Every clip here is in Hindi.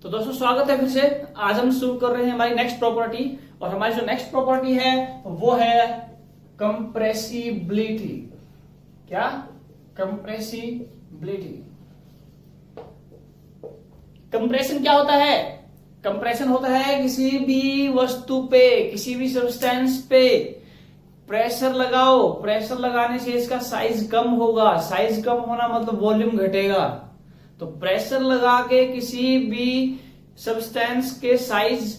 तो दोस्तों स्वागत है फिर से। आज हम शुरू कर रहे हैं हमारी नेक्स्ट प्रॉपर्टी, और हमारी जो नेक्स्ट प्रॉपर्टी है वो है कंप्रेसिबिलिटी। क्या? कंप्रेसिबिलिटी। कंप्रेशन क्या होता है? कंप्रेशन होता है किसी भी वस्तु पे, किसी भी सब्सटेंस पे प्रेशर लगाओ, प्रेशर लगाने से इसका साइज कम होगा। साइज कम होना मतलब वॉल्यूम घटेगा। तो प्रेशर लगा के किसी भी सब्सटेंस के साइज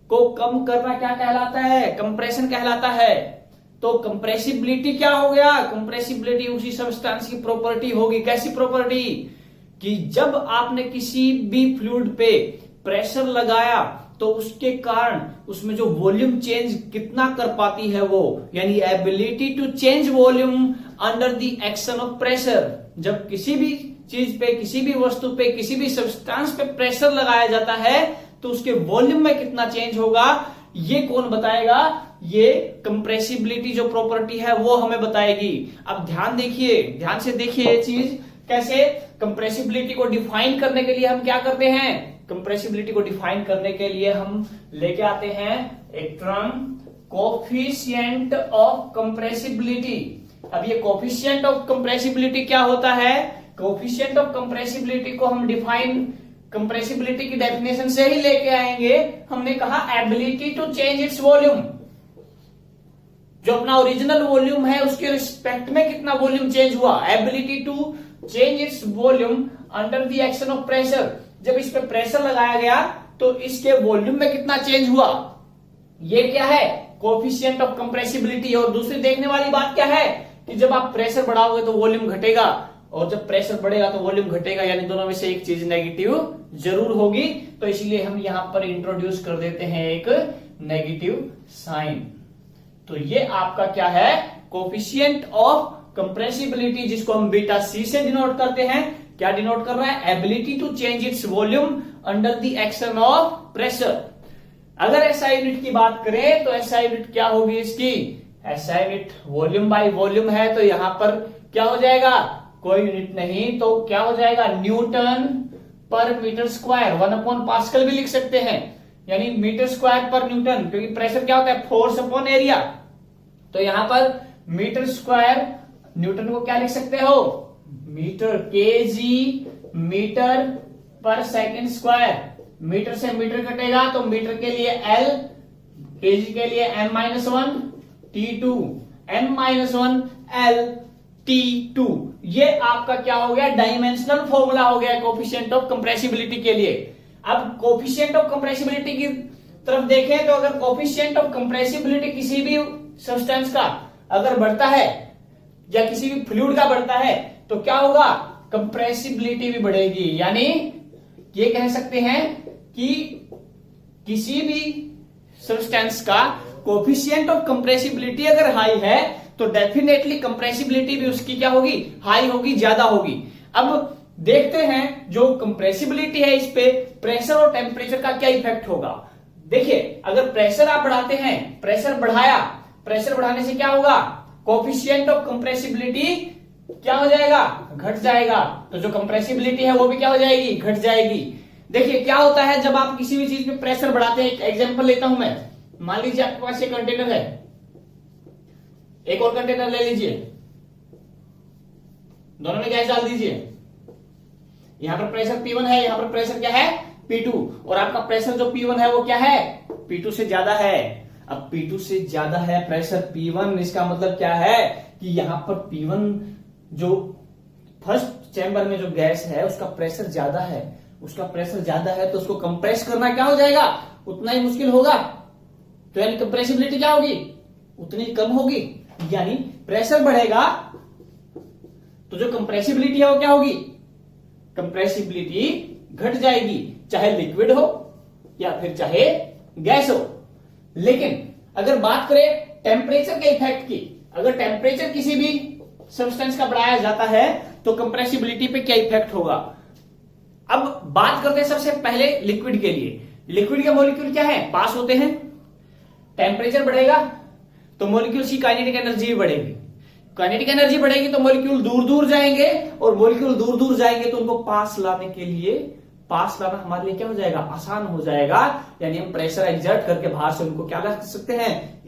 को कम करना क्या कहलाता है? कंप्रेशन कहलाता है। तो कंप्रेसिबिलिटी क्या हो गया? कंप्रेसिबिलिटी उसी सब्सटेंस की प्रॉपर्टी होगी। कैसी प्रॉपर्टी? कि जब आपने किसी भी फ्लूइड पे प्रेशर लगाया तो उसके कारण उसमें जो वॉल्यूम चेंज कितना कर पाती है वो, यानी ability to change volume under the action of pressure. जब किसी भी चीज पे, किसी भी वस्तु पे, किसी भी सब्सटेंस पे प्रेशर लगाया जाता है तो उसके वॉल्यूम में कितना चेंज होगा, ये कौन बताएगा? ये कंप्रेसिबिलिटी जो प्रॉपर्टी है वो हमें बताएगी। अब ध्यान देखिए, ध्यान से देखिए ये चीज कैसे। कंप्रेसिबिलिटी को डिफाइन करने के लिए हम क्या करते हैं? कंप्रेसिबिलिटी को डिफाइन करने के लिए हम लेके आते हैं एक टर्म, कोफिशिएंट ऑफ कंप्रेसिबिलिटी। अब ये कोफिशिएंट ऑफ कंप्रेसिबिलिटी क्या होता है? कोफिशिएंट ऑफ कंप्रेसिबिलिटी को हम डिफाइन कंप्रेसिबिलिटी की डेफिनेशन से ही लेके आएंगे। हमने कहा ability to change its volume. जो अपना ओरिजिनल वॉल्यूम है उसके रिस्पेक्ट में कितना वॉल्यूम चेंज हुआ, ability to change its volume under the action of pressure. जब इस पे प्रेशर लगाया गया तो इसके वॉल्यूम में कितना चेंज हुआ, ये क्या है? Coefficient of compressibility. और दूसरी देखने वाली बात क्या है कि जब आप प्रेशर बढ़ाओगे तो वॉल्यूम घटेगा, और जब प्रेशर बढ़ेगा तो वॉल्यूम घटेगा, यानी दोनों में से एक चीज नेगेटिव जरूर होगी। तो इसलिए हम यहां पर इंट्रोड्यूस कर देते हैं एक नेगेटिव साइन। तो ये आपका क्या है? कोफिशिएंट ऑफ कंप्रेसिबिलिटी, जिसको हम बीटा सी से डिनोट करते हैं। क्या डिनोट कर रहा है? Ability to change its volume under the action of pressure. अगर एसआई यूनिट की बात करें तो एसआई यूनिट क्या होगी इसकी? SI unit volume by volume है, तो यहां पर क्या हो जाएगा? कोई यूनिट नहीं, तो क्या हो जाएगा? न्यूटन पर मीटर स्क्वायर। 1/पास्कल भी लिख सकते हैं, यानी मीटर स्क्वायर पर न्यूटन, क्योंकि प्रेशर क्या होता है? Force upon area. तो यहां पर मीटर स्क्वायर, न्यूटन को क्या लिख सकते हो? मीटर, केजी मीटर पर सेकंड स्क्वायर। मीटर से मीटर कटेगा तो मीटर के लिए एल, केजी के लिए m-1 T2, m-1 L T2। ये आपका क्या हो गया? डायमेंशनल फॉर्मूला हो गया कोफिशिएंट ऑफ कंप्रेसिबिलिटी के लिए। अब कोफिशिएंट ऑफ कंप्रेसिबिलिटी की तरफ देखें तो अगर कोफिशिएंट ऑफ कंप्रेसिबिलिटी किसी भी सब्सटेंस का अगर बढ़ता है या किसी भी फ्लूइड का बढ़ता है तो क्या होगा? कंप्रेसिबिलिटी भी बढ़ेगी। यानी ये कह सकते हैं कि किसी भी सब्सटेंस का कोफिशिएंट ऑफ कंप्रेसिबिलिटी अगर हाई है तो डेफिनेटली कंप्रेसिबिलिटी भी उसकी क्या होगी? हाई होगी, ज्यादा होगी। अब देखते हैं जो कंप्रेसिबिलिटी है इस पे प्रेशर और टेम्परेचर का क्या इफेक्ट होगा। देखिए, अगर प्रेशर आप बढ़ाते हैं, प्रेशर बढ़ाया, प्रेशर बढ़ाने से क्या होगा? कोफिशिएंट ऑफ कंप्रेसिबिलिटी क्या हो जाएगा? घट जाएगा। तो जो कंप्रेसिबिलिटी है वो भी क्या हो जाएगी? घट जाएगी। देखिए क्या होता है जब आप किसी भी चीज पे प्रेशर बढ़ाते हैं। एक एग्जांपल लेता हूं मैं। मान लीजिए आपके पास ये कंटेनर है, एक और कंटेनर ले लीजिए, दोनों में गैस डाल दीजिए। यहां पर प्रेशर P1 है, यहां पर प्रेशर क्या है? P2। और आपका प्रेशर जो P1 है वो क्या है? P2 से ज्यादा है। अब P2 से ज्यादा है प्रेशर P1, इसका मतलब क्या है कि यहां पर P1 जो फर्स्ट चैम्बर में जो गैस है उसका प्रेशर ज्यादा है, उसका प्रेशर ज्यादा है, तो उसको कंप्रेस करना क्या हो जाएगा? उतना ही मुश्किल होगा। तो यानी कंप्रेसिबिलिटी क्या होगी? उतनी कम होगी। यानी प्रेशर बढ़ेगा तो जो कंप्रेसिबिलिटी है वो क्या होगी? कंप्रेसिबिलिटी घट जाएगी, चाहे लिक्विड हो या फिर चाहे गैस हो। लेकिन अगर बात करें टेम्परेचर के इफेक्ट की, अगर टेम्परेचर किसी भी सब्सटेंस का बढ़ाया जाता है तो कंप्रेसिबिलिटी पे क्या इफेक्ट होगा। अब बात करते हैं सबसे पहले लिक्विड के लिए। लिक्विड के मॉलिक्यूल क्या है? पास होते हैं। टेम्परेचर बढ़ेगा तो मॉलिक्यूल्स की काइनेटिक एनर्जी भी बढ़ेगी। काइनेटिक एनर्जी बढ़ेगी तो मॉलिक्यूल दूर दूर जाएंगे, और मॉलिक्यूल दूर दूर जाएंगे तो उनको पास लाने के लिए पास लाना हमारे लिए क्या हो जाएगा, आसान हो जाएगा। यानी हम प्रेशर एक्सर्ट करके बाहर से उनको क्या ला सकते हैं,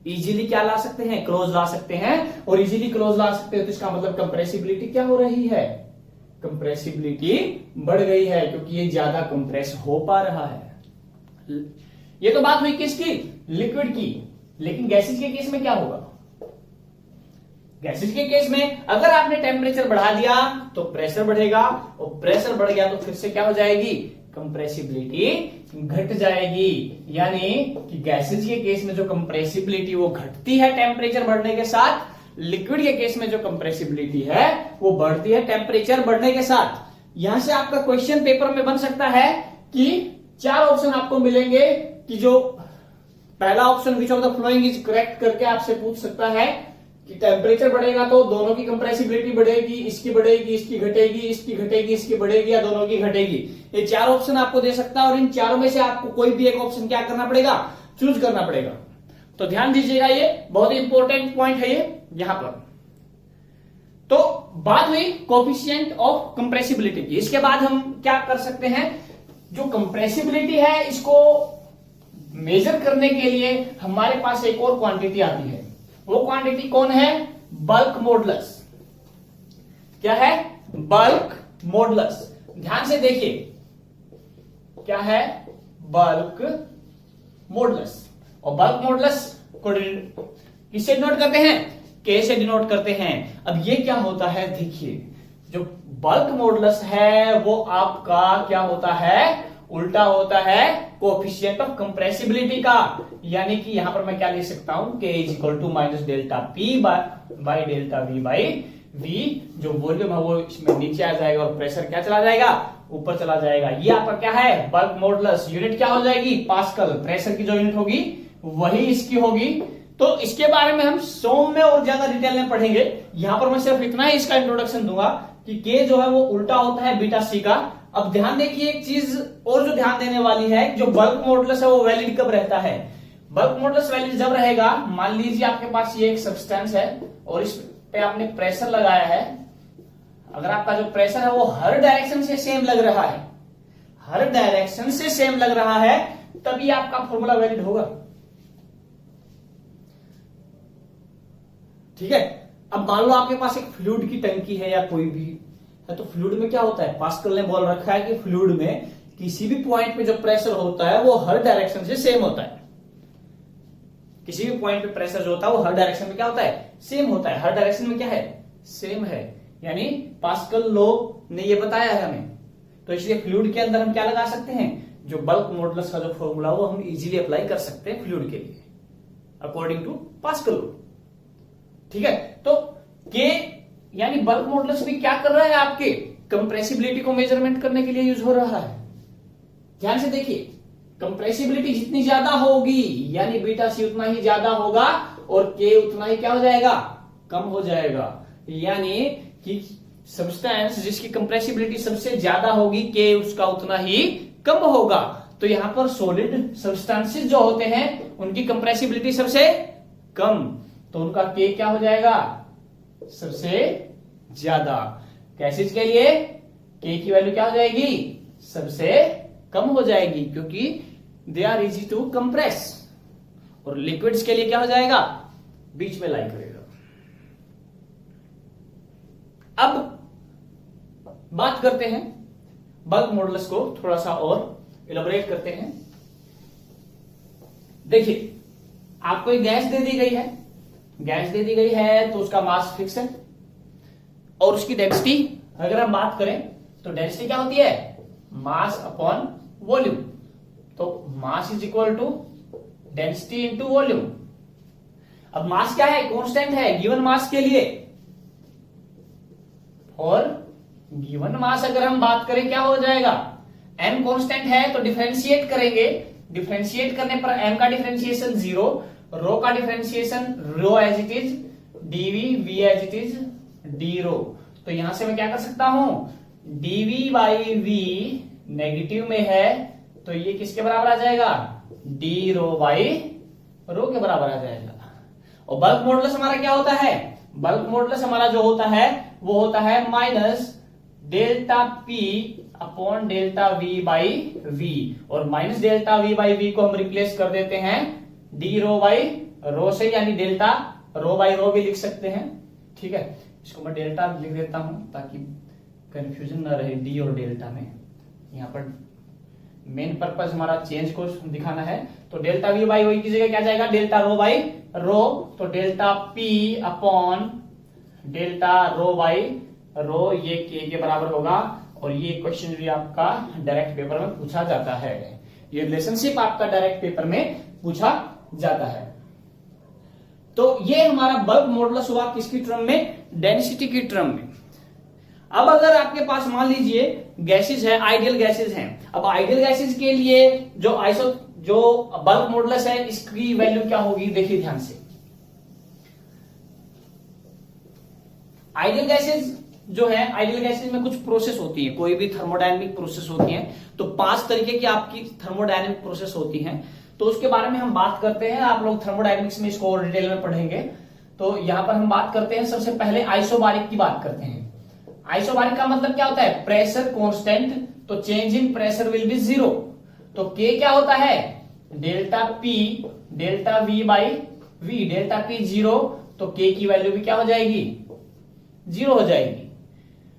इजीली क्या ला सकते हैं, क्लोज ला सकते हैं। और इजीली क्लोज ला सकते हैं तो इसका मतलब कंप्रेसिबिलिटी क्या हो रही है, कंप्रेसिबिलिटी बढ़ गई है, क्योंकि ये ज्यादा कंप्रेस हो पा रहा है। ये तो बात हुई किसकी, लिक्विड की। लेकिन गैसेज के केस में क्या होगा, गैसेज के केस में अगर आपने टेम्परेचर बढ़ा दिया तो प्रेशर बढ़ेगा, और प्रेशर बढ़ गया तो फिर से क्या हो जाएगी, कंप्रेसिबिलिटी घट जाएगी। यानी कि गैसेज के केस में जो कंप्रेसिबिलिटी वो घटती है टेम्परेचर बढ़ने के साथ, लिक्विड के केस में जो कंप्रेसिबिलिटी है वो बढ़ती है टेम्परेचर बढ़ने के साथ। यहां से आपका क्वेश्चन पेपर में बन सकता है कि 4 ऑप्शन आपको मिलेंगे कि जो पहला option which of the following is correct करके आपसे पूछ सकता है कि टेम्परेचर बढ़ेगा तो दोनों की कंप्रेसिबिलिटी बढ़ेगी, इसकी बढ़ेगी, इसकी घटेगी, इसकी घटेगी, इसकी बढ़ेगी, या दोनों की घटेगी। ये 4 ऑप्शन आपको दे सकता है और इन चारों में से आपको कोई भी एक ऑप्शन क्या करना पड़ेगा, चूज करना पड़ेगा। तो ध्यान दीजिएगा, ये बहुत ही इंपॉर्टेंट पॉइंट है ये यहां पर। तो बात हुई कोफिशिएंट ऑफ कंप्रेसिबिलिटी की। इसके बाद हम क्या कर सकते हैं, जो कंप्रेसिबिलिटी है इसको मेजर करने के लिए हमारे पास एक और क्वांटिटी आती है। वो क्वांटिटी कौन है, बल्क मॉडुलस। क्या है, बल्क मॉडुलस। ध्यान से देखिए क्या है, बल्क मॉडुलस। और बल्क मॉडुलस को किससे डिनोट करते हैं, के से डिनोट करते हैं। अब ये क्या होता है, देखिए जो बल्क मॉडुलस है वो आपका क्या होता है, उल्टा होता है कोएफिशिएंट ऑफ कंप्रेसिबिलिटी का। यानी कि यहां पर मैं क्या लिख सकता हूं, K is equal to minus delta P by delta V by V. जो वॉल्यूम है वो इसमें नीचे आ जाएगा और प्रेशर क्या चला जाएगा, ऊपर चला जाएगा। ये आपका क्या है, बल्क मॉडुलस। यूनिट क्या हो जाएगी, पास्कल। प्रेशर की जो यूनिट होगी वही इसकी होगी। तो इसके बारे में हम सोम में और ज्यादा डिटेल में पढ़ेंगे। यहां पर मैं सिर्फ इतना ही इसका इंट्रोडक्शन दूंगा कि K जो है वो उल्टा होता है बीटा सी का। अब ध्यान देखिए एक चीज और जो ध्यान देने वाली है, जो बल्क मॉडुलस है वो वैलिड कब रहता है, बल्क मॉडुलस वैलिड जब रहेगा, मान लीजिए आपके पास ये एक सब्सटेंस है और इस पे आपने प्रेशर लगाया है। अगर आपका जो प्रेशर है वो हर डायरेक्शन से सेम लग रहा है, हर डायरेक्शन से सेम लग रहा है, तभी आपका फॉर्मूला वैलिड होगा। ठीक है। अब मान लो आपके पास एक फ्लूइड की टंकी है या कोई भी है, तो फ्लूइड में क्या होता है, पास्कल ने बोल रखा है कि फ्लूइड में किसी भी पॉइंट पे जो प्रेशर होता है वो हर डायरेक्शन से सेम होता है। किसी भी पॉइंट पे प्रेशर जो होता है वो हर डायरेक्शन में क्या होता है, सेम होता है। हर डायरेक्शन में क्या है, सेम है। यानी पास्कल लॉ ने ये बताया है हमें। तो इसलिए फ्लूइड के अंदर हम क्या लगा सकते हैं, जो बल्क मॉडुलस का जो फॉर्मूला वो हम इजीली अप्लाई कर सकते हैं फ्लूइड के लिए अकॉर्डिंग टू पास्कल लॉ। ठीक है। तो के यानी बल्क मॉडुलस भी क्या कर रहा है, आपके कंप्रेसिबिलिटी को मेजरमेंट करने के लिए यूज हो रहा है। ध्यान से देखिए, कंप्रेसिबिलिटी जितनी ज्यादा होगी यानी बीटा सी उतना ही ज्यादा होगा और के उतना ही क्या हो जाएगा, कम हो जाएगा। यानी कि सब्सटेंस जिसकी कंप्रेसिबिलिटी सबसे ज्यादा होगी, के उसका उतना ही कम होगा। तो यहां पर सॉलिड सब्सटेंसेस जो होते हैं उनकी कंप्रेसिबिलिटी सबसे कम, तो उनका के क्या हो जाएगा, सबसे ज्यादा। गैसेज के लिए के की वैल्यू क्या हो जाएगी, सबसे कम हो जाएगी, क्योंकि they are easy to compress. और लिक्विड्स के लिए क्या हो जाएगा, बीच में लाई करेगा। अब बात करते हैं बल्क मॉडुलस को, थोड़ा सा और इलेबोरेट करते हैं। देखिए आपको एक गैस दे दी गई है, गैस दे दी गई है तो उसका मास फिक्स है और उसकी डेंसिटी अगर हम बात करें तो डेंसिटी क्या होती है, मास अपॉन वॉल्यूम। तो mass is equal to density into volume. अब मास क्या है, कांस्टेंट है गिवन मास के लिए। और गिवन मास अगर हम बात करें क्या हो जाएगा, m कांस्टेंट है तो डिफरेंशिएट करेंगे। डिफरेंशिएट करने पर m का डिफरेंशिएशन 0, रो का differentiation rho as it is, dv v as it is d rho. तो यहां से मैं क्या कर सकता हूं, dv बाई v नेगेटिव में है तो ये किसके बराबर आ जाएगा, d रो बाई रो के बराबर आ जाएगा। और बल्क मॉडुलस हमारा क्या होता है, बल्क मॉडुलस हमारा जो होता है वो होता है minus delta P upon delta V by V, और minus delta V by V को हम रिप्लेस कर देते हैं डी रो बाई रो से, यानी डेल्टा रो बाई रो भी लिख सकते हैं। ठीक है, इसको मैं डेल्टा लिख देता हूं ताकि कंफ्यूजन ना रहे डी और डेल्टा में। यहां पर मेन पर्पस हमारा चेंज को दिखाना है, तो डेल्टा वी बाई वी की जगह क्या जाएगा, डेल्टा रो बाई रो, तो delta P upon delta rho by rho, ये के बराबर होगा। और ये क्वेश्चन भी आपका डायरेक्ट पेपर में पूछा जाता है, ये रिलेशनशिप आपका डायरेक्ट पेपर में पूछा जाता है। तो ये हमारा बल्क मॉडुलस हुआ किसकी टर्म में, डेंसिटी की टर्म में। अब अगर आपके पास मान लीजिए गैसेस है, आइडियल गैसेस हैं, अब आइडियल गैसेस के लिए जो बल्क मॉडुलस है इसकी वैल्यू क्या होगी, देखिए ध्यान से। आइडियल गैसेस जो है, आइडियल गैसेस में कुछ प्रोसेस होती है, कोई भी थर्मोडायनेमिक प्रोसेस होती है, तो 5 तरीके की आपकी थर्मोडायनेमिक प्रोसेस होती हैं, तो उसके बारे में हम बात करते हैं। आप लोग थर्मोडायनेमिक्स में इसको और डिटेल में पढ़ेंगे। तो यहां पर हम बात करते हैं, सबसे पहले आइसोबारिक की बात करते हैं। आइसोबारिक का मतलब क्या होता है, प्रेशर कांस्टेंट, तो change in pressure will be 0। तो के क्या होता है, delta P delta V by V, delta P 0, तो के की वैल्यू भी क्या हो जाएगी, 0 हो जाएगी।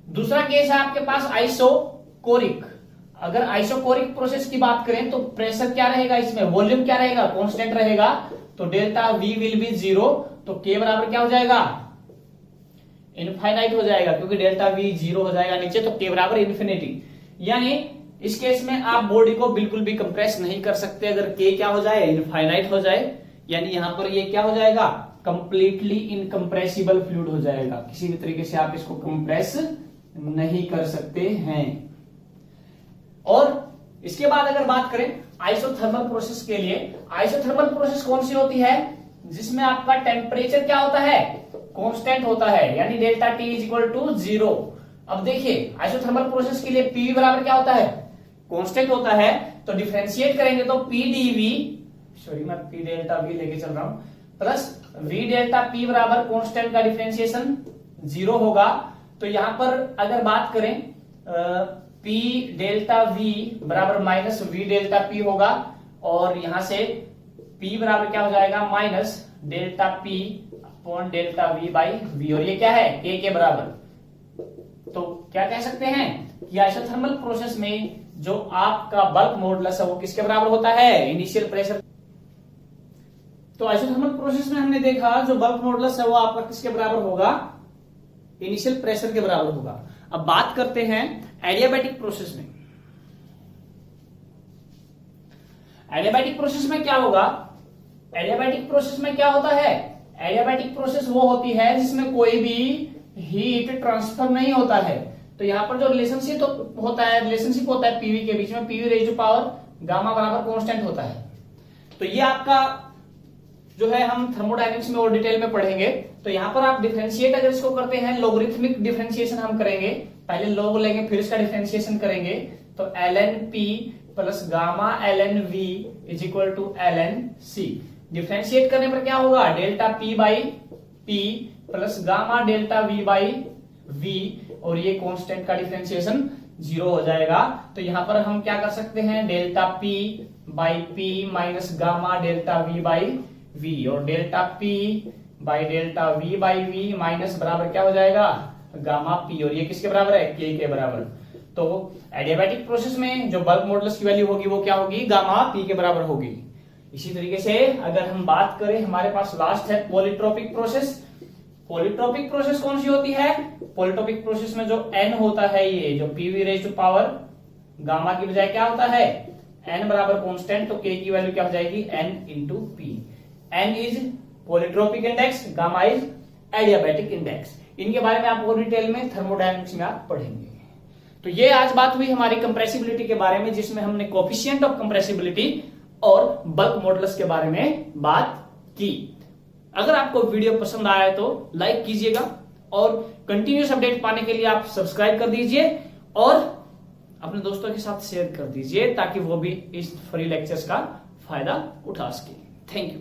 दूसरा केस है आपके पास आइसोकोरिक। अगर आइसोकोरिक प्रोसेस की बात करें तो प्रेशर क्या रहेगा, इसमें वॉल्यूम क्या रहेगा, कांस्टेंट रहेगा, तो डेल्टा वी विल बी 0, तो के बराबर क्या हो जाएगा, इनफाइनाइट हो जाएगा, क्योंकि डेल्टा वी 0 हो जाएगा नीचे, तो के बराबर इन्फिनिटी। यानी इस केस में आप बॉडी को बिल्कुल भी कंप्रेस नहीं कर सकते अगर के क्या हो जाए, इनफाइनाइट हो जाए, यानी यहां पर ये क्या हो जाएगा, कंप्लीटली इनकंप्रेसिबल फ्लूइड हो जाएगा, किसी भी तरीके से आप इसको कंप्रेस नहीं कर सकते हैं। और इसके बाद अगर बात करें आइसोथर्मल प्रोसेस के लिए, आइसोथर्मल प्रोसेस कौन सी होती है, जिसमें आपका टेम्परेचर क्या होता है, कांस्टेंट होता है, यानी delta T is equal to 0। अब देखिए आइसोथर्मल प्रोसेस के लिए पी बराबर क्या होता है, कांस्टेंट होता है, तो डिफरेंशिएट करेंगे तो पी डीवी, सॉरी मैं पी डेल्टा वी लेके चल रहा हूं, प्लस वी डेल्टा पी बराबर कांस्टेंट का डिफरेंशिएशन 0 होगा। तो यहां पर अगर बात करें पी डेल्टा वी बराबर माइनस वी डेल्टा पी होगा, और यहां से पी बराबर क्या हो जाएगा, minus delta P upon delta V by V, और ये क्या है, के बराबर। तो क्या कह सकते हैं कि आइसोथर्मल प्रोसेस में जो आपका बल्क मॉडुलस है वो किसके बराबर होता है, इनिशियल प्रेशर। तो आइसोथर्मल प्रोसेस में हमने देखा जो बल्क मॉडुलस है वो आपका किसके बराबर होगा, इनिशियल प्रेशर के बराबर होगा। अब बात करते हैं एडियाबैटिक प्रोसेस में। एडियाबैटिक प्रोसेस में क्या होगा, एडियाबैटिक प्रोसेस में क्या होता है, एडियाबैटिक प्रोसेस वो होती है जिसमें कोई भी हीट ट्रांसफर नहीं होता है। तो यहां पर जो रिलेशनशिप होता है पीवी के बीच में, PV raise to power gamma बराबर कांस्टेंट होता है। तो ये आपका जो है हम थर्मोडायनेमिक्स में और डिटेल में पढ़ेंगे। तो यहां पर आप डिफरेंशिएट अगर इसको करते हैं, लोगरिथमिक डिफरेंशिएशन हम करेंगे, पहले लोग लेंगे फिर इसका डिफरेंशिएशन करेंगे, तो ln p plus gamma ln v is equal to ln c। डिफरेंशिएट करने पर क्या होगा, delta p by p plus gamma delta v by v, और ये कांस्टेंट का डिफरेंशिएशन 0 हो जाएगा। तो यहां पर हम क्या कर सकते हैं, delta p by p minus gamma delta v by v, और delta p by delta v by v minus बराबर क्या हो जाएगा, गामा p, और ये किसके बराबर है, k के बराबर। तो एडियाबैटिक प्रोसेस में जो बल्क मॉडुलस की वैल्यू होगी वो क्या होगी, गामा p के बराबर होगी। इसी तरीके से अगर हम बात करें, हमारे पास लास्ट है पॉलीट्रोपिक प्रोसेस। पॉलीट्रोपिक प्रोसेस कौन सी होती है, पॉलीट्रोपिक प्रोसेस में जो n होता है, ये जो pv raise to power gamma की बजाय क्या होता है, n बराबर कांस्टेंट, तो k की वैल्यू क्या हो जाएगी, n into p। n is polytropic index, gamma is adiabatic index. इनके बारे में आप और डिटेल में थर्मोडायनेमिक्स में आप पढ़ेंगे। तो ये आज बात हुई हमारी कंप्रेसिबिलिटी के बारे में, जिसमें हमने कोफिशिएंट ऑफ कंप्रेसिबिलिटी और बल्क मॉडुलस के बारे में बात की। अगर आपको वीडियो पसंद आया तो लाइक कीजिएगा, और कंटिन्यूस अपडेट पाने के लिए आप सब्सक्राइब कर दीजिए और अपने दोस्तों के साथ शेयर कर दीजिए, ताकि वो भी इस फ्री लेक्चर्स का फायदा उठा सके। Thank you.